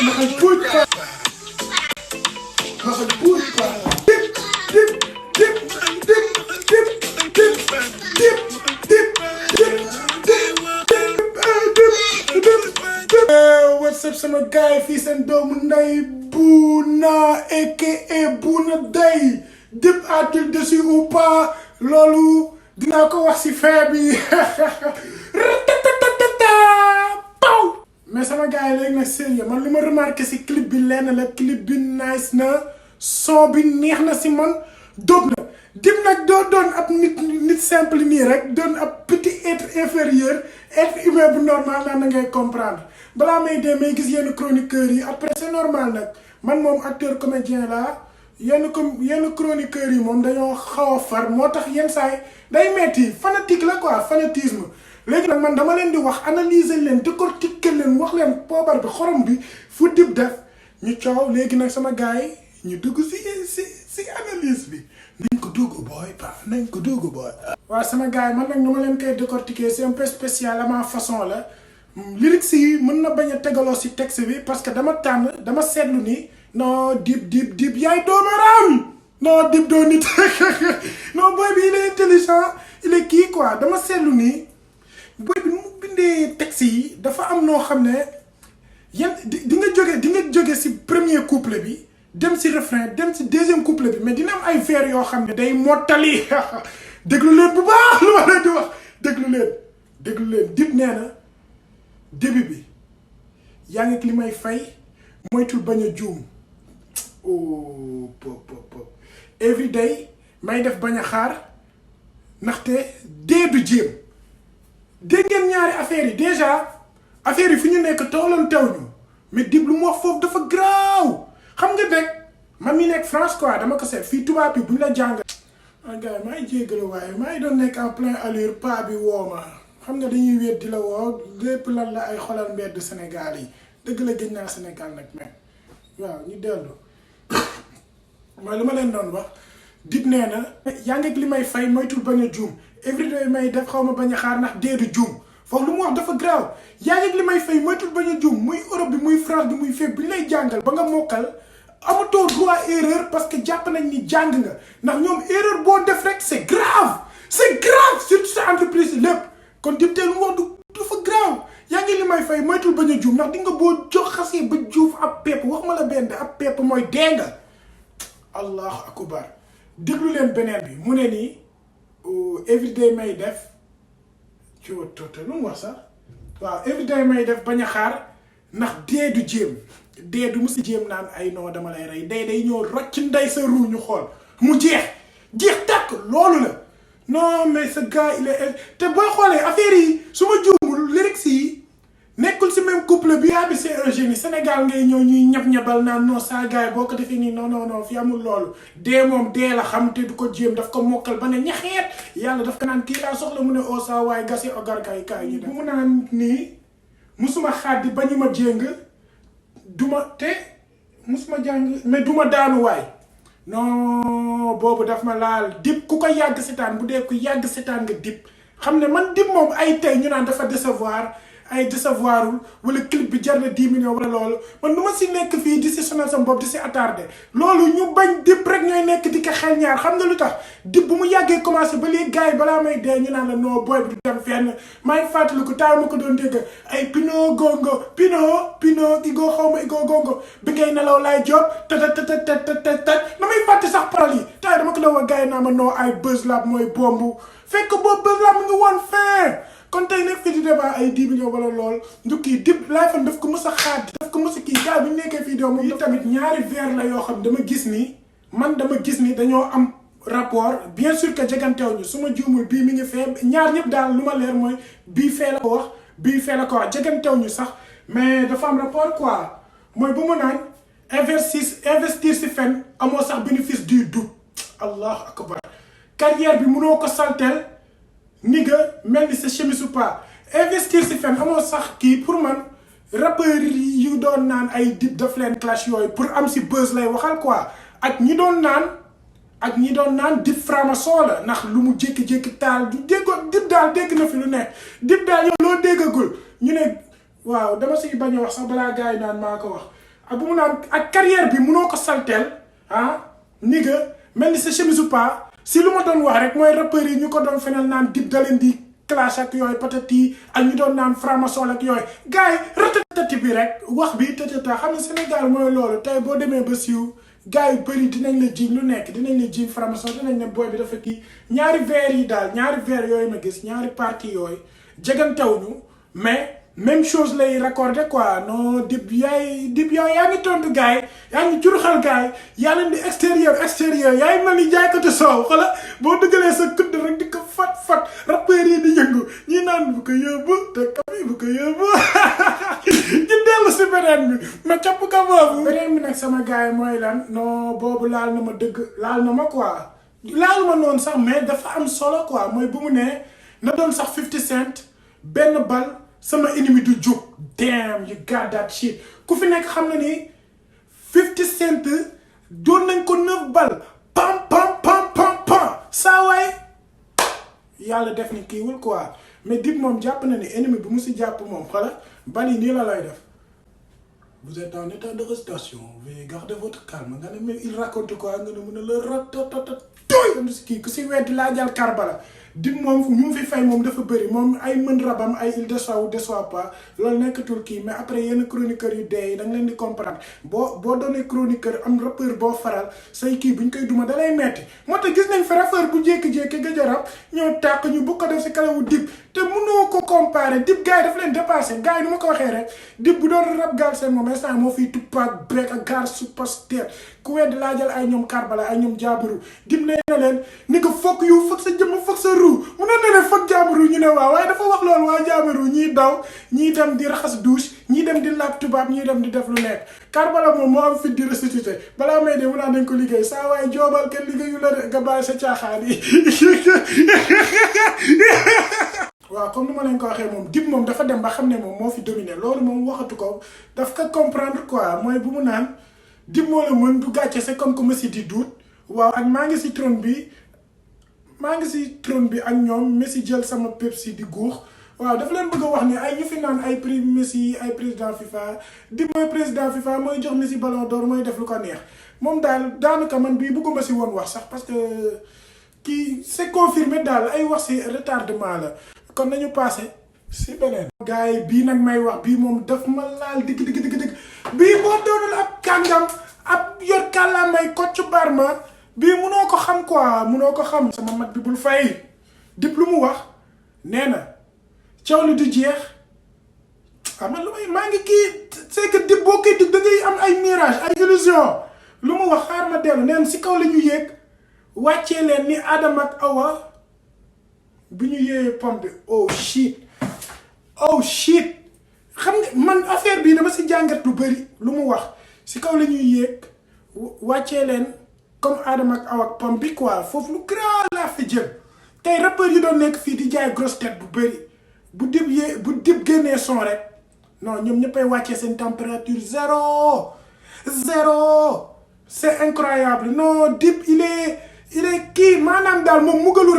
Maxal puuj quoi. Maxal puuj quoi. What's up sama gaay fii seen doomu nday Bouna aka Bouna Day Dip a-t-il dessus ou pas loolu dinaa ko wax si fin bi mais sama gars yi léegi nag sérieux man li ma remarqué si clip bi lenn la clip bi nice na son bi neex na si man dóob na Dip nag doo doon ab nit simple nii rek doon ab petit être inférieur être humain bu normal naan na ngay comprendre balaa may dee may gis yenn chroniqueurs yi après c'est normal nag man moom acteur comédien la yenn chroniqueurs yi moom dañoo xaw a far moo tax yenn saay day metti fanatique la quoi fanatisme léegi nag man dama leen di wax analyser leen décortiquer leen wax leen poobar bi xorom bi fu Dip def ñu coow léegi nag sama gars yi ñu dugg si analyse bi nañ ko dugg booy nañ ko dugg booy. waaw sama gars yi man nag nu ma leen koy décortiquer c'est un peu spécial à ma façon la lyrics yi mën na bañ a tegaloo si texte bi parce que dama seetlu ni non Dip yaay doomaram non Dip doo nit non booy bi il est intelligent il est kii quoi dama seetlu nii booy bi nu mu bindee texte yi dafa am noo xam ne yan di nga jóge si premier couplet bi dem si refrain dem si deuxième couplet bi mais dina am ay vers yoo xam ne day mottali déglu leen bu baax lu ma leen di wax déglu leen Dip nee na début bi yaa ngi li may fay moytul bañ a juum oh pop every day may def bañ a xaar ndaxte dee du jéem dégg ngeen ñaari affaires yi déjà affaires yi fi ñu nekk tolloon tew ñu mais Dip lu mu wax foofu dafa garaaw xam nga rek man mi nekk France quoi dama ko seet fii tubaab bi bu ñu la jàng gars maa ngi jéggalu waaye maa ngi doon nekk en plein allure pas bi woo ma xam nga dañuy wéet di la woo lépp lan la ay xolal mbedd Sénégal yi dëgg la gëj naa Sénégal nag mais waaw ñu dellu mooy lu ma leen doon wax Dip nee na yaa ngi li may fay moytul bañ a juum everyday may def xaw ma bañ a xaar ndax dee du juum foofu lu mu wax dafa grave yaa ngi li may fay moytul bañ a juum muy Europe bi muy France bi muy fépp bi ñu lay jàngal ba nga mokkal amatoo droit erreur parce que jàpp nañ ni jàng nga ndax ñoom erreur boo def rek c'est grave surtout sa entreprise lépp kon Dip tey lu mu wax dafa grave yaa ngi li may fay moytul bañ a juum ndax di nga boo jox xasee ba juuf ab pepp wax ma la benn ab pepp mooy dee nga allahu akbar déglu leen beneen bi mu ne nii everyday may def ci watoto lu mu wax sax waaw everyday may def bañ a xaar ndax dee du jéem dee du musi jéem naan ay non dama lay rey day ñëw rocc ndey sa ruu ñu xool mu jeex tàkk loolu la non mais ce gars il est te booy xoolee affaire yi su ma juumul lyrics yi nekkul si même couple bi yaa bi c'est un génie Sénégal ngay ñëw ñuy ñab-ñabal naan non saa gars yi boo ko defee nii non fi amul loolu dee moom dee la xam te du ko jéem daf ko mokkal ba ne ñaxeet yàlla daf ko naan kii laa soxla mu ne oo saa waaye gasi ogarkaay kaay ñu def bu mu naan nii musuma xaaddi ba ñu ma jéng duma te musuma jàng mais duma daanu waay non boobu daf ma laal Dip ku ko yàgg setaan bu dee ku yàgg setaan nga Dip xam ne man Dip moom ay tey ñu naan dafa décevoirul wala clip bi jar na 10 millions wala loolu man du ma si nekk fii di si sonal sama bopp di si attardé loolu ñu bañ Dip rek ñooy nekk di ko xel ñaar xam nga lu tax Dip bu mu yàggee commencé ba léegi gars yi balaa may dee ñu naan la non booy bi du dem fenn maa ngi fàttaliku taal ma ko doon dégg ay pino igoo xaw ma igoo gongo bi ngay nelaw laay job tat damay fàtte sax parole yi taay dama ko doon wax gars yi naa ma non ay buzz lab mooy bombu fekk boobu buzz lab mi ngi woon fin kon tey nekk fii di débat ay 10 millions wala lool ndukki Dip laay fan daf ko mës a xaat daf ko mës a kii gars bi ñu nekkee fii doo moom tamit ñaari vers la yoo xam dama gis ni dañoo am rapport bien sûr que jeganteew ñu su ma juumul bii mi ngi fee ñaar ñëpp daal lu ma leer mooy bii fee la ko wax jeganteew ñu sax mais dafa am rapport quoi mooy bu mu naan investir si fen amoo sax bénéfice du doute allahu akbar carrière bi mënoo ko saltel ni nga mel ni sa chemise ou pas investir si fen amoo sax kii pour man rappeurs yu doon naan ay Dip daf leen clash yooyu pour am si buzz lay waxal quoi ak ñi doon naan Dip franc-maçon la ndax lu mu jékki-jékki taal du déggoo Dip daal dégg na fi lu nekk Dip daal yow loo déggagul ñu ne waaw dama si bañ a wax sax balaa gars yi naan maa ko wax ak bu mu naan ak carrière bi munoo ko salteel ni nga mel ni sa chemise ou pas si lu ma doon wax rek mooy rappeurs yi ñu ko doon fenal naan Dip da leen di clash ak yooyu patati ak ñu doon naan franc-maçon ak yooyu gars yi ratatati bi rek wax bi tëtata xam ne Sénégal mooy loolu tey boo demee ba siiw gars yu bëri dinañ la jiiñ lu nekk dinañ la jiiñ franc-maçon dinañ ne booy bi dafa kii ñaari vers yi daal ñaari vers yooyu ma gis ñaari parti yooyu jegantewuñu mais même chose lay raccordé quoi non Dip yow yaa ngi tontu gars yi yaa ngi juruxal gars yi yaa leen di extérieur yaa ngi mel ni jaaykatu soow xala boo dëggalee sa kudd rek di ko fat rappeurs yi di yëngu ñi naan bu ko yóbbu te kami bu ko yóbbu ñu dellu si beneen bi ma capp ka boobu beneen bi nag sama gars yi mooy lan non boobu laal na ma dëgg laal na ma quoi laal ma noonu sax mais dafa am solo quoi mooy bu mu ne na doon sax 50 Cent benn bal sama ennemi du jóg damn you got that shit ku fi nekk xam na ni 50 Cent doon nañ ko 9 bal pam saa waay yàlla def ni kiiwul quoi mais Dip moom jàpp na ni ennemi bi mu si jàpp moom xala bal yi nii la lay def vous êtes en état d'arrestation veuillez garder votre calme nga ne mais il raconte quoi nga ne mun a la ratatata tooy si kii ku si weddi laa jàll Karbala Dip moom ñu fi fay moom dafa bëri moom ay mën rabam ay il déçoit ou déçoit pas loolu nekkatul kii mais après yenn chroniqueurs yu dee yi da nga leen di comprendre boo doonee chroniqueur am rappeur boo faral say kii bu ñu koy duma da lay metti moo tax gis nañ fa rappeur bu jékki-jékki gëj a rap ñëw tàq ñu bu ko def si kanamu Dip te mënoo ko comparer Dip gars yi daf leen dépassé gars yi ni ma ko waxee rek Dip bu doon rap Galsen moom instant moo fiy Tupac Break ak Gar Superstar ku wedd laa jël ay ñoom Karbala ay ñoom Jaabaru Dip nee na leen ni ko fokk yu fokk sa jëmm fokk sa ruu mu ne fokk Jaabaru ñu ne waaw waaye dafa wax loolu waa Jaabaru ñii daw ñii dem di raxas douche ñii dem di laab tubaab ñii dem di def lu nekk Karbala moom moo am fit di ressuscité balaa may de mu naan dañ ko liggéey saa waaye joobal kenn liggéeyu la de nga bàyyi sa caaxaan yi waaw comme ni ma leen ko waxee moom Dip moom dafa dem ba xam ne moom moo fi dominé loolu moom waxatu ko daf ko comprendre quoi mooy bu mu naan Dip moo la mën du gàcce c'est comme que Messi di duut waaw ak maa ngi si trône bi ak ñoom Messi jël sama Pepsi di guux waaw dafa leen bëgg a wax ne ay ñu fi naan ay prix Messi ay président FIFA Dip mooy président FIFA mooy jox Messi ballon d'or mooy def lu ko neex moom daal daanaka man bii bëgguma si woon wax sax parce que kii c'est confirmé daal ay wax si retardement la kon nañu passé si beneen gars yi bii nag may wax bii moom daf ma laal digg bii boo doonul ab kàngam ab yor kàllaamay Kocc Barma bii munoo ko xam quoi munoo ko xam sama mat bi bul fay Dip lu mu wax nee na coow li du jeex man lu may maa ngi kii c'est que Dip boo koy dig da ngay am ay mirage ay illusion lu mu wax xaar ma dellu neen si kaw la ñu yéeg wàccee leen ni Adama ak Awa bi ñu yéeyee pomme bi oh shit xam nga man affaire bii dama si jàngat lu bëri lu mu wax si kaw la ñuy yéeg wàccee leen comme Adama ak Awa ak pomme bi quoi foofu lu grand laa fi jël tey rappeurs yi doon nekk fii di jaay grosse tête bu bëri bu Dip génnee son rek non ñoom ñëppay wàccee seen température zéro c'est incroyable non Dip il est kii maanaam daal moom mugalu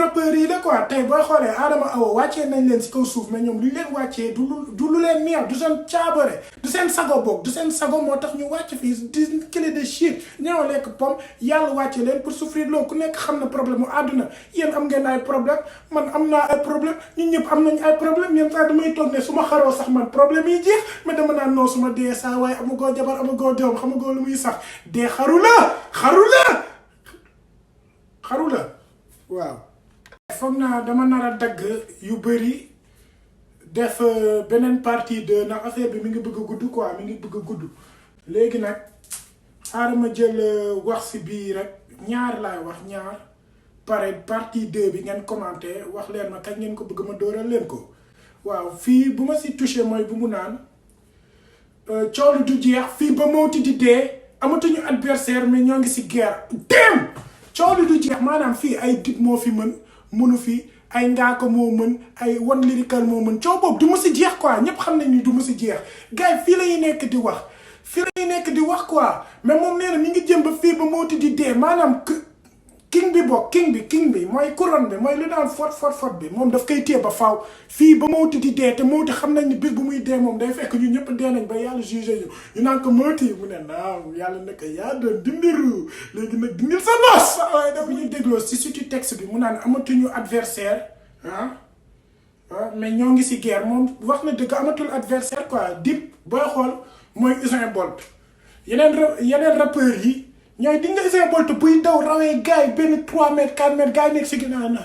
rappeur yi la quoi tey booy xoolee Adama Awa wàccee nañ leen si kaw suuf mais ñoom lu leen wàccee du lu leen neex du seen caabare du seen sago boog du seen sago moo tax ñu wàcc fii di clé de shit ñoo lekk pomme yàlla wàcce leen pour souffrir loo ku nekk xam na problème mu àdduna yéen am ngeen ay problème man am naa ay problème ñun ñëpp am nañ ay problème yéen sax damay toog ne su ma xaroo sax man problème yi jeex mais dama naan non su ma dee saa waaye amagoo jabar amagoo doom xamagoo lu muy sax dee xaru la waaw foog naa dama nar a dagg yu bëri def beneen partie de ndax affaire bi mi ngi bëgg a gudd quoi mi ngi bëgg a gudd léegi nag xaaral ma jël wax si bii rek ñaar laay wax ñaar pare partie 2 bi ngeen commenté wax leen ma kañ ngeen ko bëgg ma dóoral leen ko waaw fii bu ma si touché mooy bu mu naan coow lu du jeex fii ba mawti di dee amatuñu adversaire mais ñoo ngi si guerre dem coow lu du jeex maanaam fii ay Dip moo fi mënu fi ay Ngaaka moo mën ay One Lyrical moo mën coow boobu du ma si jeex quoi ñëpp xam nañ ni du ma si jeex gars yi fii la ñuy nekk di wax quoi mais moom nee na mi ngi jëm ba fii ba mawti di dee maanaam king bi mooy couronne bi mooy lu daan fot bi moom daf koy téye ba faaw fii ba Mawti di dee te Mawti xam nañ ni bis bu muy dee moom day fekk ñu ñëpp dee nañ ba yàlla jugé ñu naan ko Mawti mu ne naam yàlla naka yaa doon dindiru léegi nag dindil sa nos waaye dafa ñu dégloo si surtout texte bi mu naan amatuñu adversaire mais ñoo ngi si guerre moom wax na dëgg amatul adversaire quoi Dip booy xool mooy Usain Bolt yeneen rappeurs yi ñooy di nga Usain Bolt buy daw rawee gars yi benn 3 mètres 4 mètres gars yi nekk si ginnaaw na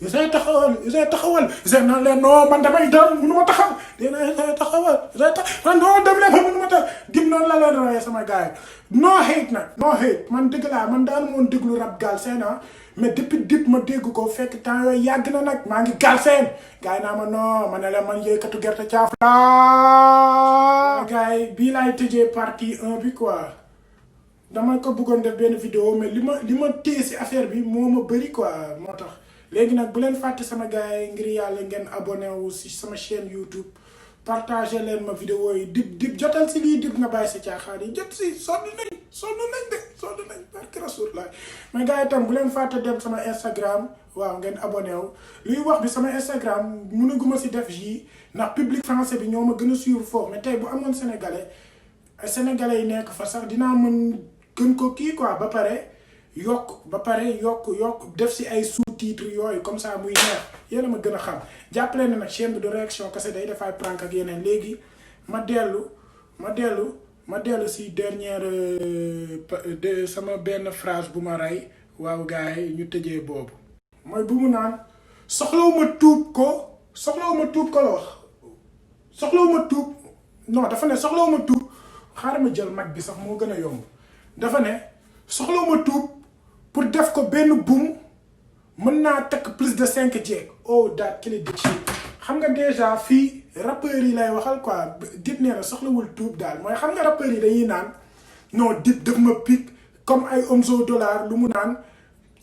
Usain taxawal Usain naan leen non man damay daw mënu ma taxaw dina Usain taxawal man non dem leen fa mënu ma tax Dip noonu la leen rawee sama gars yi no hate man dëgg laa man daal moon déglu rap Galsen mais depuis Dip ma dégg ko fekk temps yooyu yàgg na nag maa ngi Galsen gars yi naa ma non ma ne la man yëykatu gerte caaf la gars yi bii laay tëjee partie 1 bi quoi dama ko bëggoon def benn vidéo mais li ma téye si affaire bi moo ma bëri quoi moo tax léegi nag bu leen fàtte sama gars yi ngir yàlla ngeen abonné wu si sama chaîne YouTube partagé leen ma vidéo yi Dip jotal si lii Dip nga bàyyi si caaxaan yi jot si sonn nañ barke Rasulullah mais gars yi tam bu leen fàtte dem sama Instagram waaw ngeen abonné wu luy wax bi sama Instagram mënaguma si def ji ndax public français bi ñoo ma gën a suivre foofu mais tey bu amoon sénégalais yi nekk fa sax dinaa mën gën ko kii quoi ba pare yokk def si ay sous-titres yooyu comme ça muy neex yéen a ma gën a xam jàppale na nag chaîne bi de réaction kese day def ay prank ak yeneen léegi ma dellu si dernière de sama benn phrase bu ma rey waaw gars yi ñu tëjee boobu mooy bu mu naan soxlawuma tuub ko la wax soxlawuma tuub non dafa ne soxlawuma tuub xaaral ma jël mag bi sax moo gën a yomb dafa ne soxlawuma tuub pour def ko benn buum mën naa takk plus de 5 jeeg oh daat kili di ci xam nga déjà fii rappeurs yi lay waxal quoi Dip nee na soxlawul tuub daal mooy xam nga rappeurs yi dañuy naan non Dip daf ma pique comme ay Omzo Dollar lu mu naan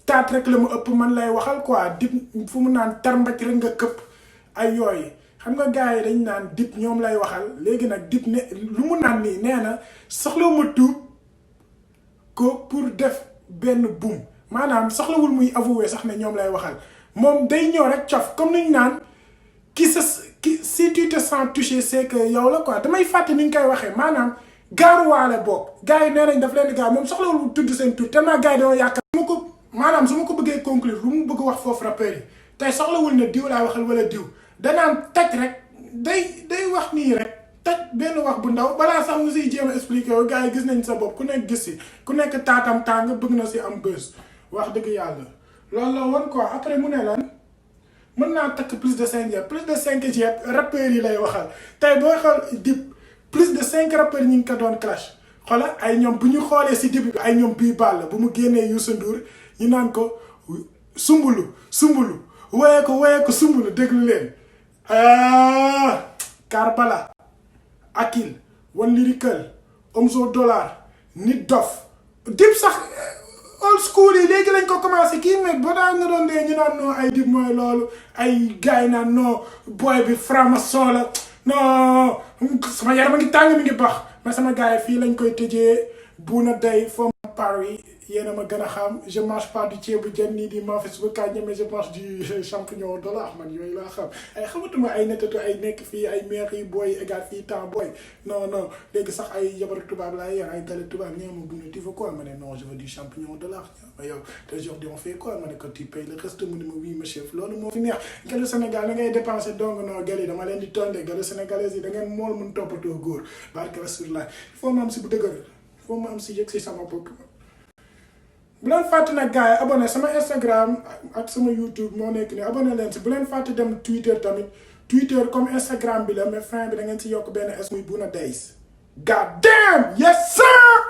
taat rek la mu ëpp man lay waxal quoi Dip fu mu naan tarmbaj rek nga këpp ay yooyu xam nga gars yi dañ naan Dip ñoom lay waxal léegi nag Dip ne lu mu naan nii nee na soxlawuma tuub ko pour def benn buum maanaam soxlawul muy avouer sax ne ñoom lay waxal moom day ñëw rek cof comme ni ñu naan si tu te sens touché c'est que yow la quoi damay fàtte ni ñu koy waxee maanaam gaaruwaale boog gars yi nee nañ daf leen di gaaw moom soxlawul tudd seen tur tellement gars yi dañoo yaakaar su ma ko bëggee conclure lu mu bëgg wax foofu rappeurs yi tey soxlawul ne diw laay waxal wala diw danaan taj rek day wax nii rek taj benn wax bu ndaw balaa sax mu siy jéem a expliqué wu gars yi gis nañ sa bopp ku nekk gis si ku nekk taatam tàng bëgg na si am bës wax dëgg yàlla loolu la woon quoi après mu ne lan mën naa takk plus de 5 jet rappeurs yi lay waxal tey boo xool Dip plus de 5 rappeurs ñi ngi ko doon clash xoola ay ñoom bu ñu xoolee si début bi ay ñoom bii ball bu mu génnee Youssou Ndour ñu naan ko sumbulu woyee ko sumbulu déglu leen Karbala Akil One Lyrical Omzo Dollar Nit Dof Dip sax old school yi léegi lañ ko commencé kii mais ba daa nga doon dee ñu naan non ay Dip mooy loolu ay gars yi naan non boy bi franc-maçon la non sama yaram a ngi tàng mi ngi bax mais sama gars yi fii lañ koy tëjee Bouna Day from Paris yéen a ma gën a xam je mange pas du ceebu jën nii di Memphis bu kàññe mais je mange du champignon dollar man yooyu laa xam ay xamatuma ay nettatu ay nekk fii ay meex yi booy égal fii temps booy non léegi sax ay jabaru tubaab laa yor ay gale tubaab ñee ma Bouna tu veux quoi ma ne non je veux du champignon dollar ma yow te aujourd'hui on fait quoi ma ne ko tu payes le reste mu ne ma oui monsieur loolu moo fi neex galu Sénégal da ngay dépensé donc non gal yi dama leen di tonde galu sénégalais yi da ngeen mool mun toppatoo góor barke Rasulullah foo ma am si bu dëgër foo ma am si yëg si sama bopp bu leen fàtte nag gars yi abonné sama Instagram ak sama YouTube moo nekk nii abonné leen si bu leen fàtte dem Twitter tamit Twitter comme Instagram bi la mais fin bi da ngeen si yokk benn S muy Bouna Days. God damn yes sir.